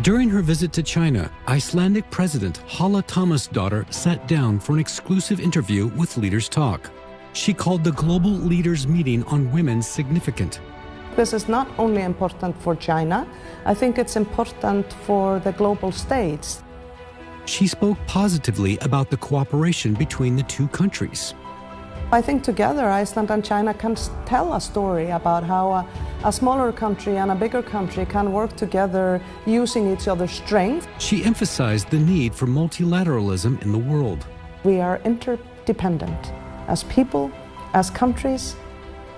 During her visit to China, Icelandic President Halla Tomasdottir sat down for an exclusive interview with Leaders Talk. She called the Global Leaders Meeting on Women significant. This is not only important for China, I think it's important for the global states. She spoke positively about the cooperation between the two countries. I think together Iceland and China can tell a story about how a smaller country and a bigger country can work together using each other's strength. She emphasized the need for multilateralism in the world. We are interdependent as people, as countries,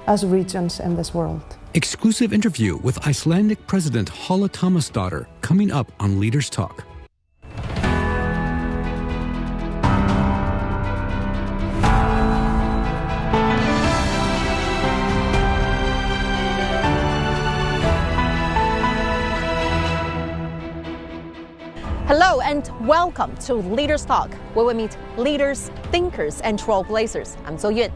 as regions in this world. Exclusive interview with Icelandic President Halla Tomasdottir coming up on Leaders Talk. Hello and welcome to Leaders Talk, where we meet leaders, thinkers, and trailblazers. I'm So Yun.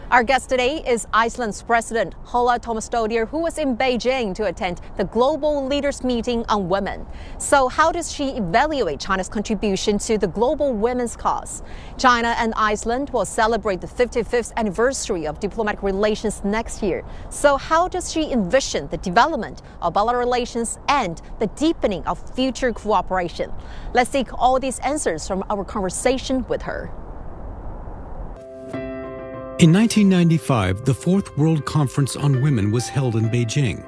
Our guest today is Iceland's President Halla Tomasdottir, who was in Beijing to attend the Global Leaders Meeting on Women. So how does she evaluate China's contribution to the global women's cause? China and Iceland will celebrate the 55th anniversary of diplomatic relations next year. So how does she envision the development of bilateral relations and the deepening of future cooperation? Let's seek all these answers from our conversation with her. In 1995, the Fourth World Conference on Women was held in Beijing.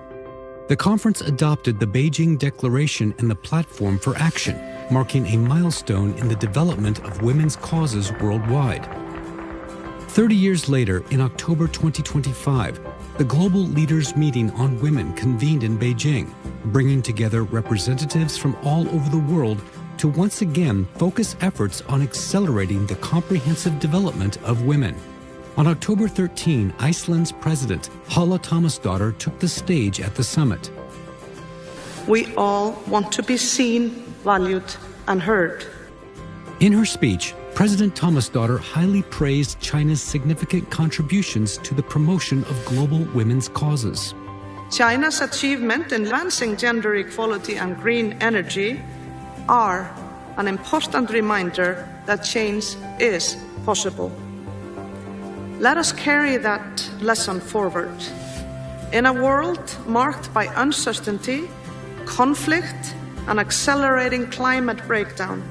The conference adopted the Beijing Declaration and the Platform for Action, marking a milestone in the development of women's causes worldwide. 30 years later, in October 2025, the Global Leaders Meeting on Women convened in Beijing, bringing together representatives from all over the world to once again focus efforts on accelerating the comprehensive development of women. On October 13, Iceland's President Halla Tomasdottir took the stage at the summit. We all want to be seen, valued, and heard. In her speech, President Tomasdottir highly praised China's significant contributions to the promotion of global women's causes. China's achievement in advancing gender equality and green energy are an important reminder that change is possible. Let us carry that lesson forward. In a world marked by uncertainty, conflict, and accelerating climate breakdown.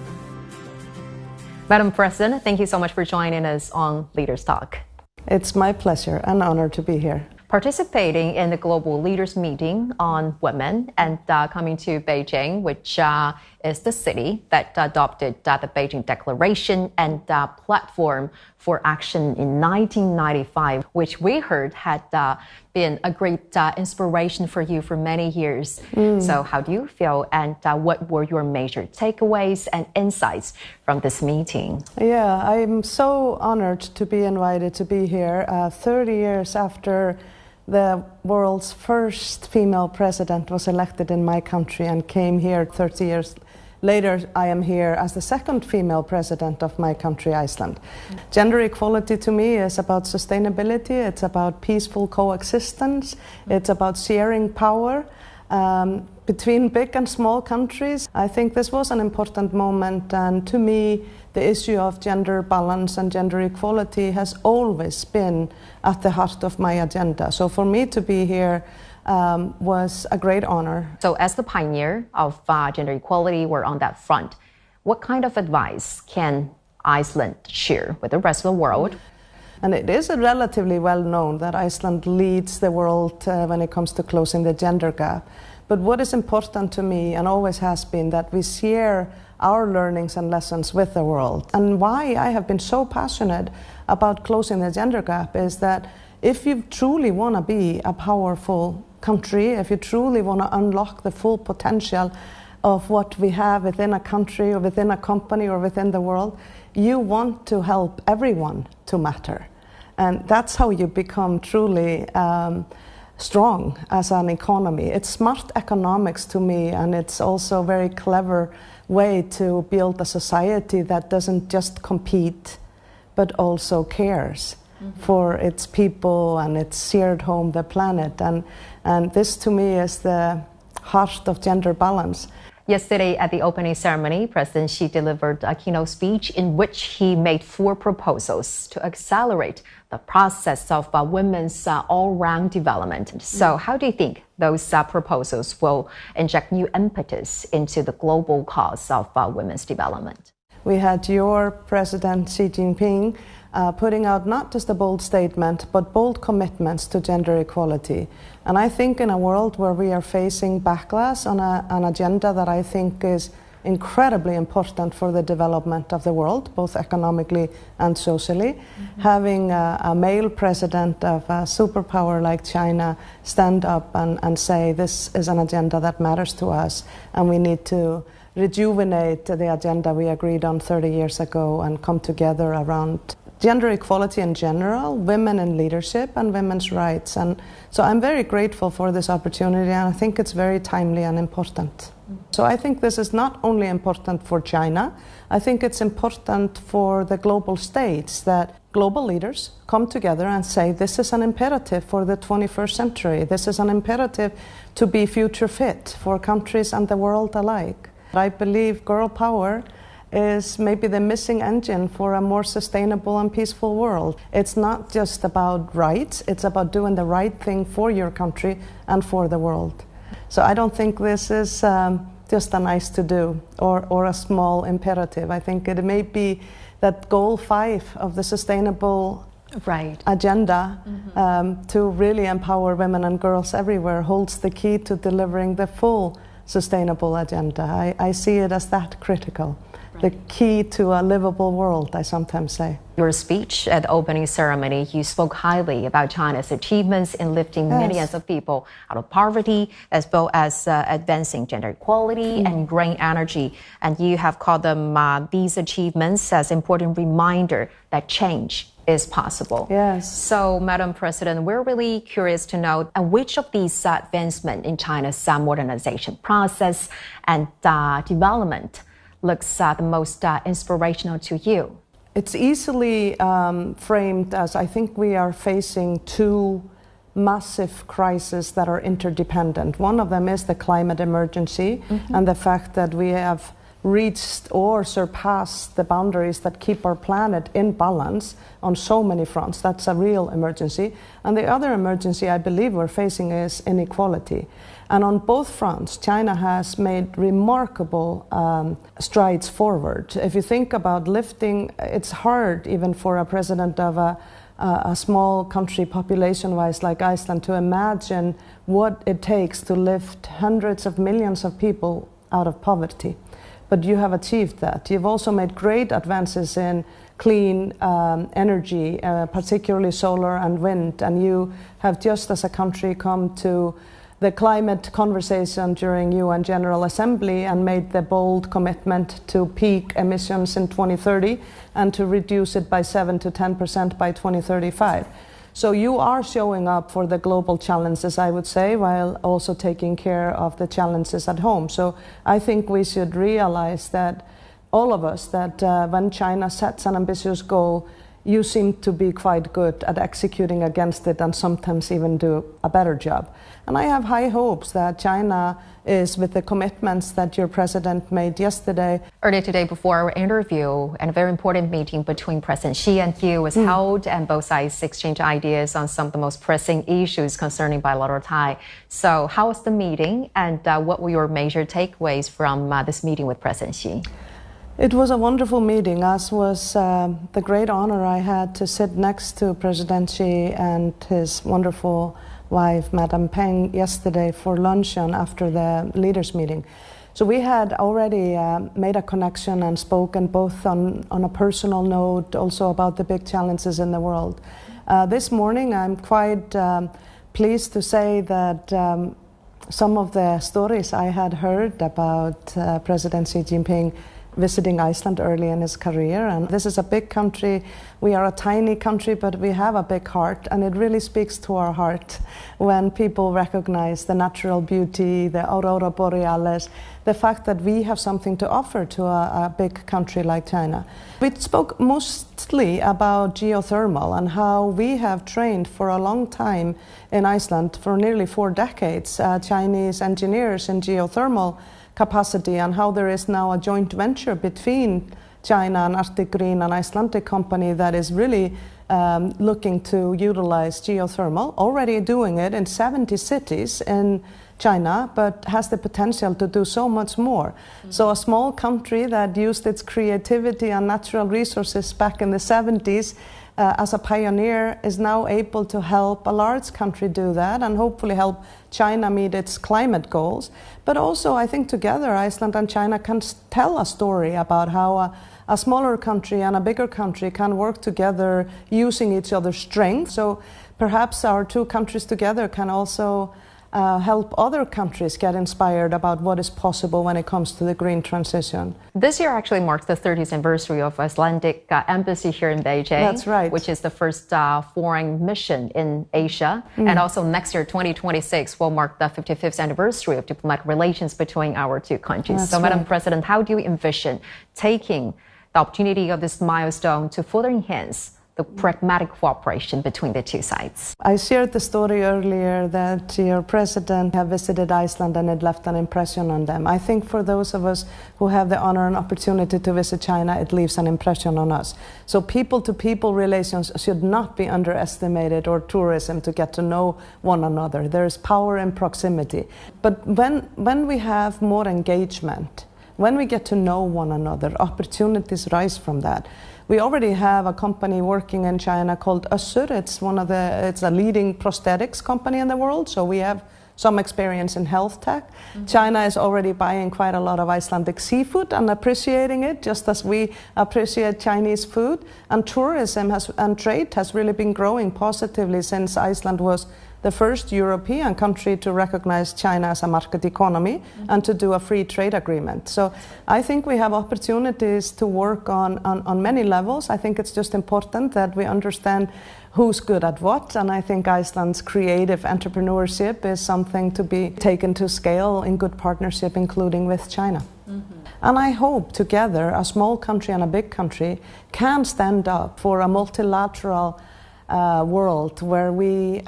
Madam President, thank you so much for joining us on Leaders Talk. It's my pleasure and honor to be here. Participating in the Global Leaders Meeting on Women and coming to Beijing, which is the city that adopted the Beijing Declaration and Platform for Action in 1995, which we heard had been a great inspiration for you for many years. So how do you feel, and what were your major takeaways and insights from this meeting? Yeah, I'm so honored to be invited to be here 30 years after the world's first female president was elected in my country and came here 30 years later. I am here as the second female president of my country, Iceland. Gender equality to me is about sustainability, it's about peaceful coexistence, it's about sharing power between big and small countries. I think this was an important moment, and to me the issue of gender balance and gender equality has always been at the heart of my agenda. So for me to be here was a great honor. So as the pioneer of gender equality, we're on that front. What kind of advice can Iceland share with the rest of the world? And it is relatively well known that Iceland leads the world when it comes to closing the gender gap. But what is important to me, and always has been, that we share our learnings and lessons with the world. And why I have been so passionate about closing the gender gap is that if you truly want to be a powerful country, if you truly want to unlock the full potential of what we have within a country or within a company or within the world, you want to help everyone to matter. And that's how you become truly strong as an economy. It's smart economics to me, and it's also a very clever way to build a society that doesn't just compete but also cares for its people and its shared home, the planet. And this to me is the heart of gender balance. Yesterday at the opening ceremony, President Xi delivered a keynote speech in which he made 4 proposals to accelerate the process of women's all-round development. So how do you think those proposals will inject new impetus into the global cause of women's development? We had your President Xi Jinping putting out not just a bold statement, but bold commitments to gender equality. And I think in a world where we are facing backlash on an agenda that I think is incredibly important for the development of the world, both economically and socially, having a male president of a superpower like China stand up and say this is an agenda that matters to us and we need to rejuvenate the agenda we agreed on 30 years ago and come together around gender equality in general, women in leadership, and women's rights. And so I'm very grateful for this opportunity, and I think it's very timely and important. So I think this is not only important for China, I think it's important for the global stage that global leaders come together and say this is an imperative for the 21st century. This is an imperative to be future fit for countries and the world alike. I believe girl power is maybe the missing engine for a more sustainable and peaceful world. It's not just about rights, it's about doing the right thing for your country and for the world. So I don't think this is just a nice to do or a small imperative. I think it may be that goal 5 of the sustainable agenda to really empower women and girls everywhere holds the key to delivering the full sustainable agenda. I see it as that critical. The key to a livable world, I sometimes say. Your speech at the opening ceremony, you spoke highly about China's achievements in lifting millions of people out of poverty, as well as advancing gender equality and green energy. And you have called them these achievements as important reminder that change is possible. Yes. So, Madam President, we're really curious to know which of these advancements in China's modernization process and development looks the most inspirational to you? It's easily framed as I think we are facing 2 massive crises that are interdependent. One of them is the climate emergency and the fact that we have reached or surpassed the boundaries that keep our planet in balance on so many fronts. That's a real emergency. And the other emergency I believe we're facing is inequality. And on both fronts, China has made remarkable strides forward. If you think about lifting, it's hard even for a president of a small country population-wise like Iceland to imagine what it takes to lift hundreds of millions of people out of poverty. But you have achieved that. You've also made great advances in clean energy, particularly solar and wind, and you have just as a country come to the climate conversation during UN General Assembly and made the bold commitment to peak emissions in 2030 and to reduce it by 7 to 10% by 2035. So you are showing up for the global challenges, I would say, while also taking care of the challenges at home. So I think we should realize that all of us, that when China sets an ambitious goal, you seem to be quite good at executing against it and sometimes even do a better job. And I have high hopes that China is, with the commitments that your president made yesterday. Earlier today, before our interview, and a very important meeting between President Xi and you was held, and both sides exchanged ideas on some of the most pressing issues concerning bilateral ties. So how was the meeting, and what were your major takeaways from this meeting with President Xi? It was a wonderful meeting, as was the great honor I had to sit next to President Xi and his wonderful wife, Madam Peng, yesterday for luncheon after the leaders' meeting. So we had already made a connection and spoken both on a personal note, also about the big challenges in the world. This morning I'm quite pleased to say that some of the stories I had heard about President Xi Jinping visiting Iceland early in his career, and this is a big country. We are a tiny country, but we have a big heart, and it really speaks to our heart when people recognize the natural beauty, the aurora borealis, the fact that we have something to offer to a big country like China. We spoke mostly about geothermal and how we have trained for a long time in Iceland, for nearly 4 decades, Chinese engineers in geothermal capacity, and how there is now a joint venture between China and Arctic Green, an Icelandic company that is really looking to utilize geothermal, already doing it in 70 cities in China, but has the potential to do so much more. Mm-hmm. So a small country that used its creativity and natural resources back in the 70s as a pioneer is now able to help a large country do that and hopefully help China meet its climate goals. But also, I think together Iceland and China can tell a story about how a smaller country and a bigger country can work together using each other's strengths. So perhaps our two countries together can also help other countries get inspired about what is possible when it comes to the green transition. This year actually marks the 30th anniversary of Icelandic embassy here in Beijing. That's right. Which is the first foreign mission in Asia. And also next year, 2026, will mark the 55th anniversary of diplomatic relations between our two countries. That's so, Madam right. President, how do you envision taking the opportunity of this milestone to further enhance the pragmatic cooperation between the two sides? I shared the story earlier that your president have visited Iceland and it left an impression on them. I think for those of us who have the honor and opportunity to visit China, it leaves an impression on us. So people-to-people relations should not be underestimated, or tourism to get to know one another. There is power in proximity. But when we have more engagement, when we get to know one another, opportunities rise from that. We already have a company working in China called Össur. It's a leading prosthetics company in the world, so we have some experience in health tech. Mm-hmm. China is already buying quite a lot of Icelandic seafood and appreciating it, just as we appreciate Chinese food. And tourism and trade has really been growing positively since Iceland was the first European country to recognize China as a market economy and to do a free trade agreement. So I think we have opportunities to work on many levels. I think it's just important that we understand who's good at what, and I think Iceland's creative entrepreneurship is something to be taken to scale in good partnership, including with China. Mm-hmm. And I hope together, a small country and a big country can stand up for a multilateral world where we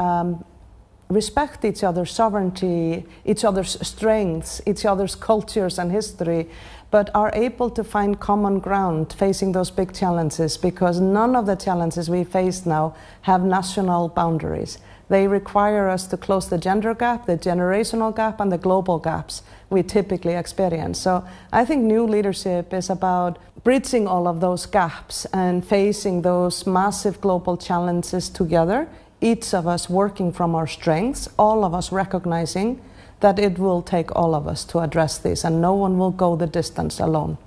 respect each other's sovereignty, each other's strengths, each other's cultures and history, but are able to find common ground facing those big challenges, because none of the challenges we face now have national boundaries. They require us to close the gender gap, the generational gap, and the global gaps we typically experience. So I think new leadership is about bridging all of those gaps and facing those massive global challenges together, each of us working from our strengths, all of us recognizing that it will take all of us to address this, and no one will go the distance alone.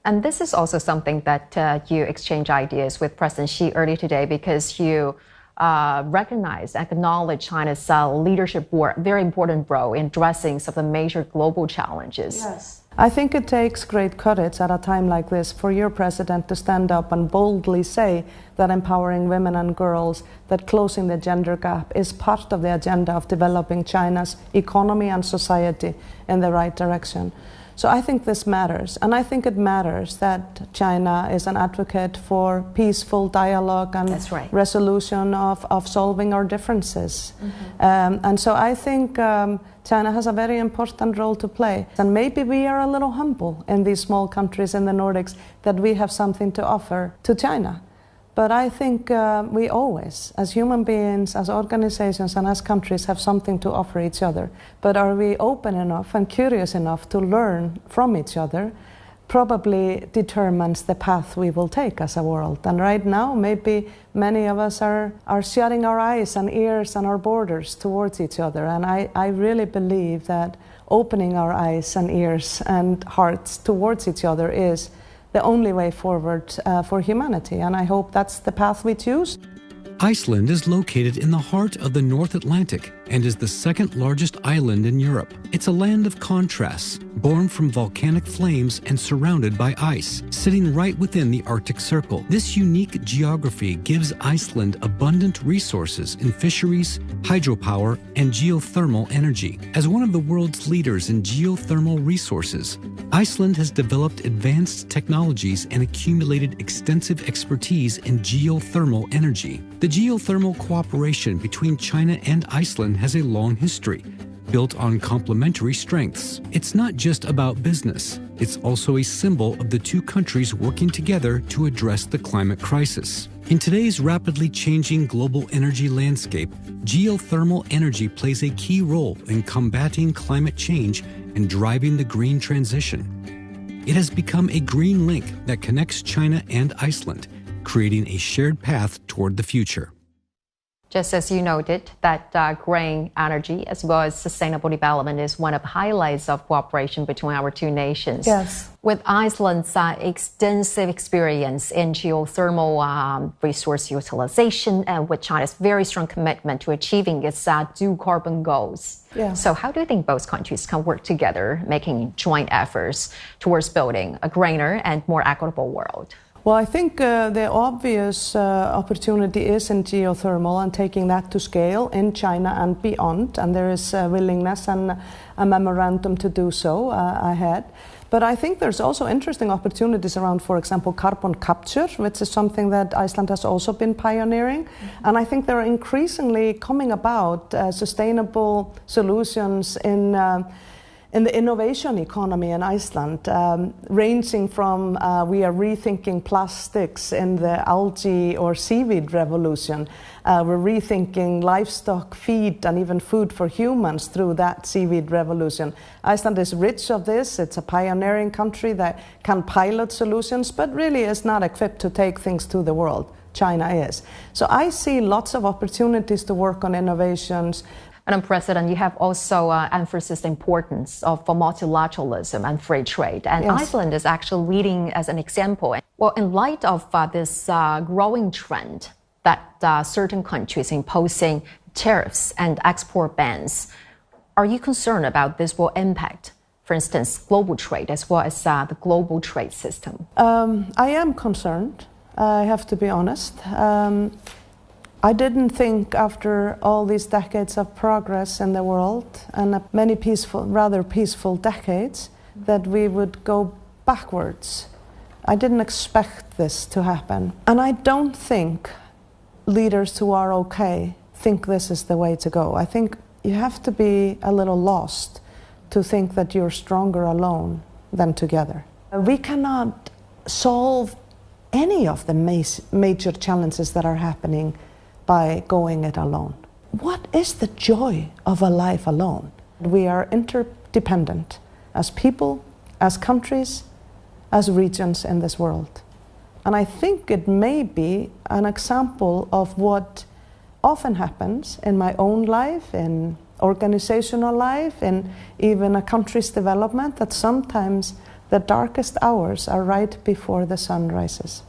And this is also something that you exchange ideas with President Xi earlier today, because you recognize, acknowledge China's leadership very important role in addressing some of the major global challenges. Yes. I think it takes great courage at a time like this for your president to stand up and boldly say that empowering women and girls, that closing the gender gap is part of the agenda of developing China's economy and society in the right direction. So I think this matters, and I think it matters that China is an advocate for peaceful dialogue and resolution of solving our differences. Mm-hmm. And so I think China has a very important role to play. And maybe we are a little humble in these small countries in the Nordics that we have something to offer to China. But I think we always, as human beings, as organizations and as countries, have something to offer each other. But are we open enough and curious enough to learn from each other probably determines the path we will take as a world. And right now, maybe many of us are shutting our eyes and ears and our borders towards each other. And I really believe that opening our eyes and ears and hearts towards each other is the only way forward for humanity, and I hope that's the path we choose. Iceland is located in the heart of the North Atlantic and is the second largest island in Europe. It's a land of contrasts, born from volcanic flames and surrounded by ice, sitting right within the Arctic Circle. This unique geography gives Iceland abundant resources in fisheries, hydropower, and geothermal energy. As one of the world's leaders in geothermal resources, Iceland has developed advanced technologies and accumulated extensive expertise in geothermal energy. The geothermal cooperation between China and Iceland has a long history. built on complementary strengths. It's not just about business. It's also a symbol of the two countries working together to address the climate crisis. In today's rapidly changing global energy landscape, geothermal energy plays a key role in combating climate change and driving the green transition. It has become a green link that connects China and Iceland, creating a shared path toward the future. Just as you noted, that green energy as well as sustainable development is one of the highlights of cooperation between our two nations. Yes. With Iceland's extensive experience in geothermal resource utilization and with China's very strong commitment to achieving its dual carbon goals. Yeah. So how do you think both countries can work together, making joint efforts towards building a greener and more equitable world? Well, I think the obvious opportunity is in geothermal and taking that to scale in China and beyond. And there is willingness and a memorandum to do so ahead. But I think there's also interesting opportunities around, for example, carbon capture, which is something that Iceland has also been pioneering. Mm-hmm. And I think there are increasingly coming about sustainable solutions in the innovation economy in Iceland, ranging from we are rethinking plastics in the algae or seaweed revolution. We're rethinking livestock feed and even food for humans through that seaweed revolution. Iceland is rich of this. It's a pioneering country that can pilot solutions, but really is not equipped to take things to the world. China is. So I see lots of opportunities to work on innovations. Madam President, you have also emphasized the importance of multilateralism and free trade. And yes. Iceland is actually leading as an example. Well, in light of this growing trend that certain countries imposing tariffs and export bans, are you concerned about this will impact, for instance, global trade as well as the global trade system? I am concerned, I have to be honest. I didn't think after all these decades of progress in the world and many rather peaceful decades that we would go backwards. I didn't expect this to happen. And I don't think leaders who are okay think this is the way to go. I think you have to be a little lost to think that you're stronger alone than together. We cannot solve any of the major challenges that are happening by going it alone. What is the joy of a life alone? We are interdependent as people, as countries, as regions in this world. And I think it may be an example of what often happens in my own life, in organizational life, in even a country's development, that sometimes the darkest hours are right before the sun rises.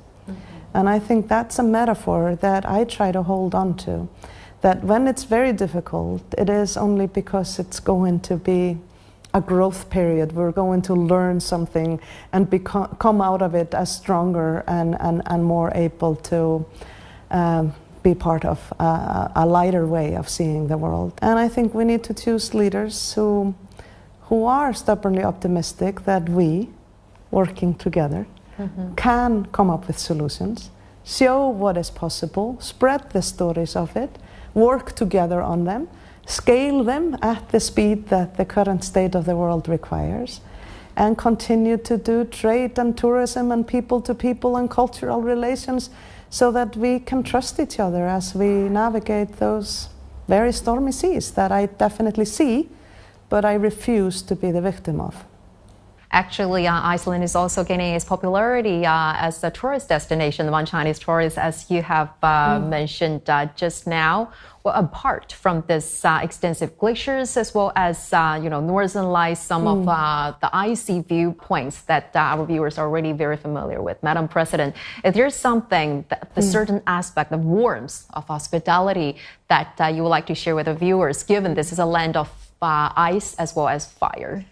And I think that's a metaphor that I try to hold on to, that when it's very difficult, it is only because it's going to be a growth period. We're going to learn something and come out of it as stronger and more able to be part of a lighter way of seeing the world. And I think we need to choose leaders who are stubbornly optimistic that we, working together, can come up with solutions, show what is possible, spread the stories of it, work together on them, scale them at the speed that the current state of the world requires, and continue to do trade and tourism and people-to-people and cultural relations so that we can trust each other as we navigate those very stormy seas that I definitely see, but I refuse to be the victim of. Actually, Iceland is also gaining its popularity as a tourist destination among Chinese tourists, as you have mentioned just now. Well, apart from this extensive glaciers, as well as northern lights, some of the icy viewpoints that our viewers are already very familiar with. Madam President, if there's something, a certain aspect of warmth, of hospitality that you would like to share with the viewers, given this is a land of ice as well as fire.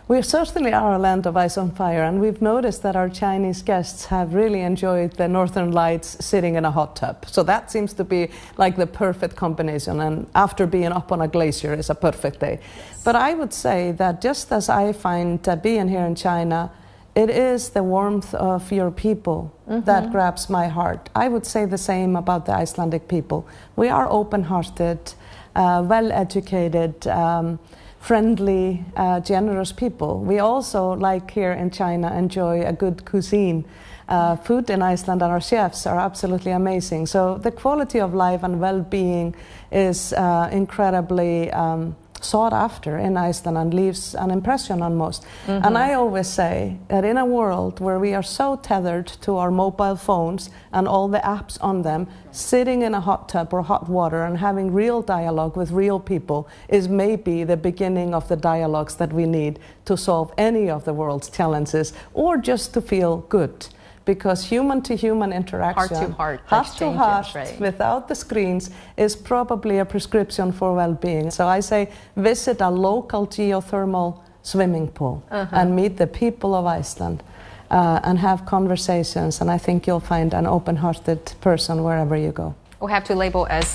We certainly are a land of ice on fire, and we've noticed that our Chinese guests have really enjoyed the northern lights sitting in a hot tub. So that seems to be like the perfect combination, and after being up on a glacier is a perfect day. Yes. But I would say that just as I find being here in China, it is the warmth of your people that grabs my heart. I would say the same about the Icelandic people. We are open-hearted, well-educated, friendly, generous people. We also, like here in China, enjoy a good cuisine. Food in Iceland, and our chefs are absolutely amazing. So the quality of life and well-being is incredibly sought after in Iceland and leaves an impression on most. And I always say that in a world where we are so tethered to our mobile phones and all the apps on them, sitting in a hot tub or hot water and having real dialogue with real people is maybe the beginning of the dialogues that we need to solve any of the world's challenges, or just to feel good. Because human-to-human interaction, heart-to-heart, right, without the screens, is probably a prescription for well-being. So I say visit a local geothermal swimming pool and meet the people of Iceland and have conversations, and I think you'll find an open-hearted person wherever you go. We have to label as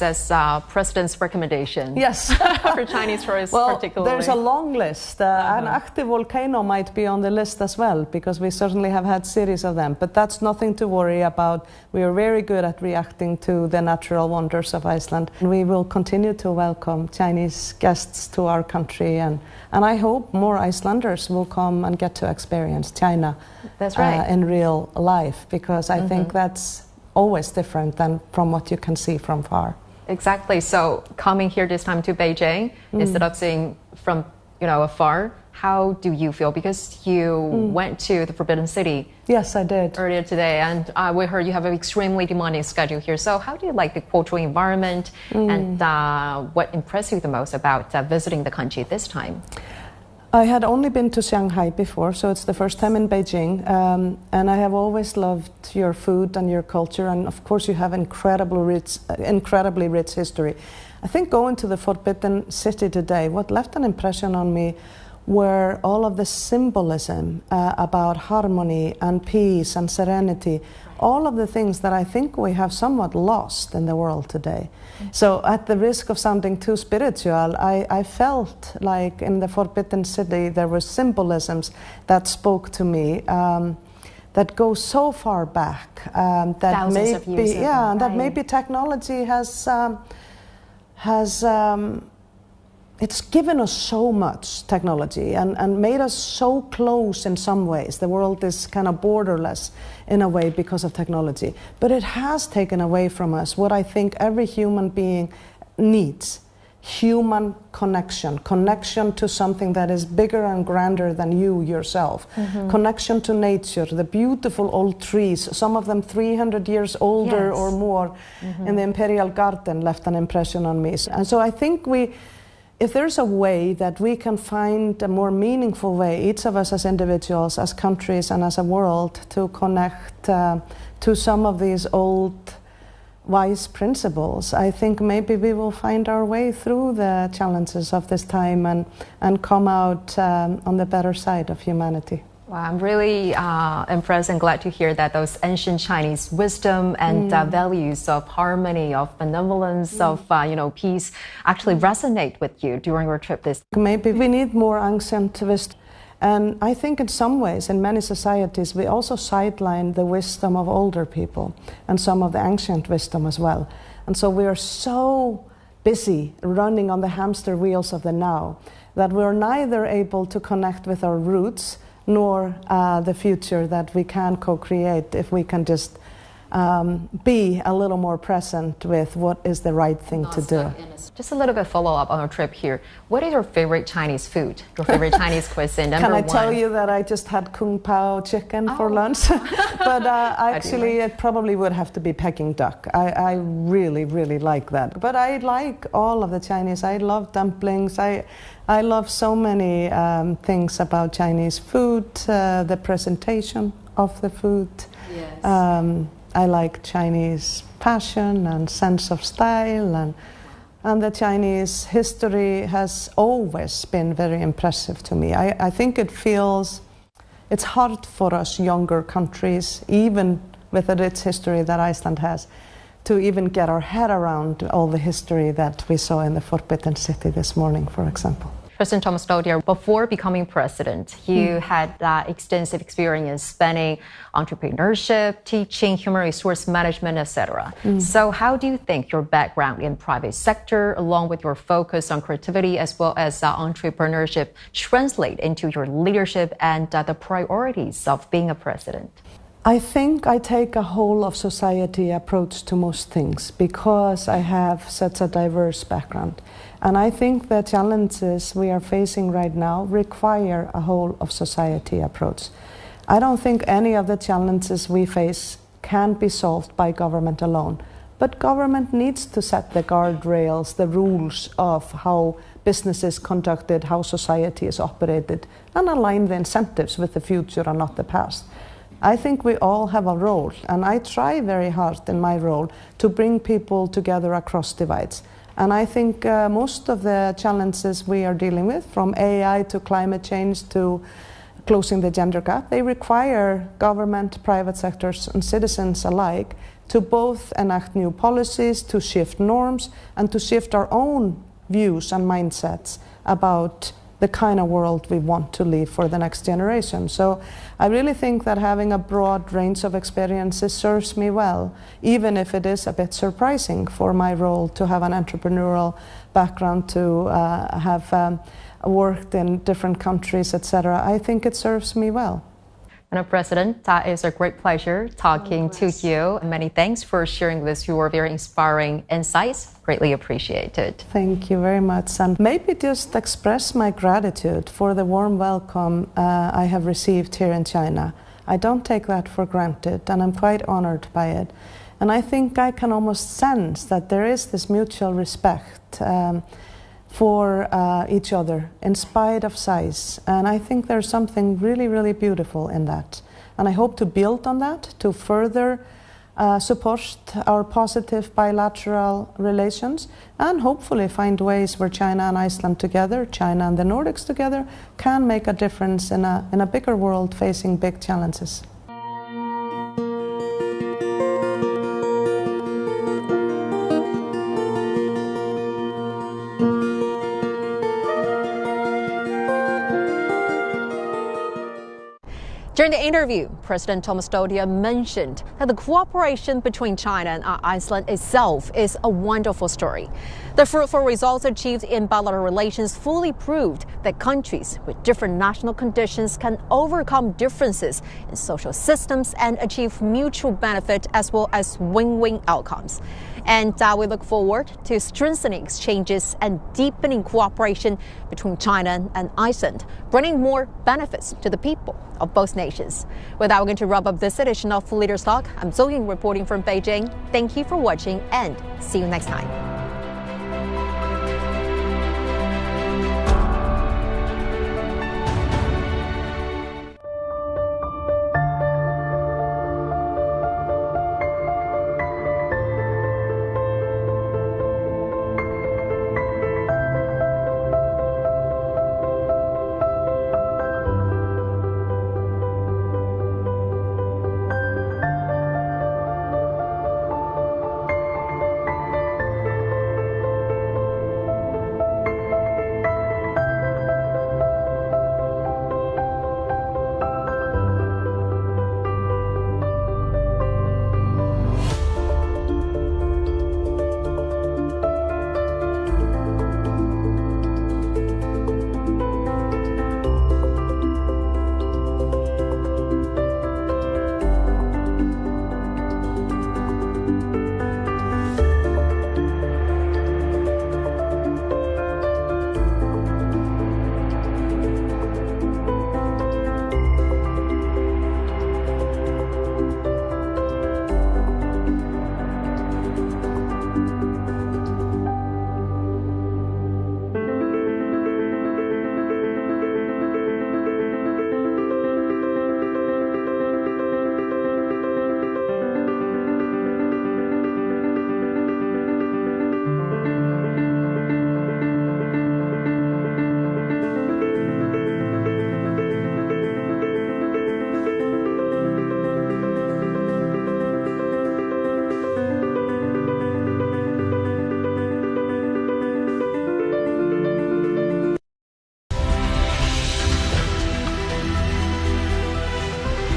President's recommendation. Yes. For Chinese tourists, well, particularly. There's a long list. An active volcano might be on the list as well, because we certainly have had series of them. But that's nothing to worry about. We are very good at reacting to the natural wonders of Iceland. We will continue to welcome Chinese guests to our country, and I hope more Icelanders will come and get to experience China. That's right. In real life, because I think that's always different than from what you can see from far. Exactly. So coming here this time to Beijing, instead of seeing from afar, how do you feel? Because you went to the Forbidden City. Yes, I did. Earlier today, and we heard you have an extremely demanding schedule here. So how do you like the cultural environment, and what impressed you the most about visiting the country this time? I had only been to Shanghai before, so it's the first time in Beijing, and I have always loved your food and your culture, and of course you have incredibly rich history. I think going to the Forbidden City today, what left an impression on me were all of the symbolism about harmony and peace and serenity, all of the things that I think we have somewhat lost in the world today. So at the risk of sounding too spiritual, I felt like in the Forbidden City there were symbolisms that spoke to me that go so far back that thousands of years ago, right. That maybe technology has it's given us so much, technology, and made us so close in some ways. The world is kind of borderless in a way because of technology. But it has taken away from us what I think every human being needs. Human connection. Connection to something that is bigger and grander than you yourself. Connection to nature, the beautiful old trees, some of them 300 years older or more, in the Imperial Garden left an impression on me. And so I think if there's a way that we can find a more meaningful way, each of us as individuals, as countries, and as a world, to connect to some of these old wise principles, I think maybe we will find our way through the challenges of this time and come out on the better side of humanity. Well, I'm really impressed and glad to hear that those ancient Chinese wisdom and values of harmony, of benevolence, of peace actually resonate with you during your trip this. Maybe we need more ancient wisdom. And I think in some ways, in many societies, we also sideline the wisdom of older people and some of the ancient wisdom as well. And so we are so busy running on the hamster wheels of the now that we're neither able to connect with our roots nor the future that we can co-create if we can just be a little more present with what is the right thing to do. Just a little bit follow-up on our trip here. What is your favorite Chinese food? Your favorite Chinese cuisine? Can I tell you that I just had Kung Pao chicken for lunch? But actually it probably would have to be Peking duck. I really, really like that. But I like all of the Chinese. I love dumplings. I love so many things about Chinese food, the presentation of the food. Yes. I like Chinese passion and sense of style, and the Chinese history has always been very impressive to me. I think it's hard for us younger countries, even with the rich history that Iceland has, to even get our head around all the history that we saw in the Forbidden City this morning, for example. President Tomasdottir, before becoming president, you had extensive experience spanning entrepreneurship, teaching, human resource management, etc. So how do you think your background in private sector, along with your focus on creativity as well as entrepreneurship, translate into your leadership and the priorities of being a president? I think I take a whole of society approach to most things because I have such a diverse background. And I think the challenges we are facing right now require a whole of society approach. I don't think any of the challenges we face can be solved by government alone. But government needs to set the guardrails, the rules of how business is conducted, how society is operated, and align the incentives with the future and not the past. I think we all have a role, and I try very hard in my role to bring people together across divides. And I think most of the challenges we are dealing with, from AI to climate change to closing the gender gap, they require government, private sectors, and citizens alike to both enact new policies, to shift norms, and to shift our own views and mindsets about the kind of world we want to leave for the next generation. So I really think that having a broad range of experiences serves me well, even if it is a bit surprising for my role to have an entrepreneurial background, to have worked in different countries, etc. I think it serves me well. Madam President, that is a great pleasure talking to you. Many thanks for sharing with your very inspiring insights. Greatly appreciated. Thank you very much. And maybe just express my gratitude for the warm welcome I have received here in China. I don't take that for granted, and I'm quite honored by it. And I think I can almost sense that there is this mutual respect for each other in spite of size, and I think there's something really, really beautiful in that, and I hope to build on that to further support our positive bilateral relations and hopefully find ways where China and Iceland together, China and the Nordics together, can make a difference in a bigger world facing big challenges. During the interview, President Tomasdottir mentioned that the cooperation between China and Iceland itself is a wonderful story. The fruitful results achieved in bilateral relations fully proved that countries with different national conditions can overcome differences in social systems and achieve mutual benefit as well as win-win outcomes. And we look forward to strengthening exchanges and deepening cooperation between China and Iceland, bringing more benefits to the people of both nations. With that, we're going to wrap up this edition of Leaders Talk. I'm Zoe reporting from Beijing. Thank you for watching and see you next time.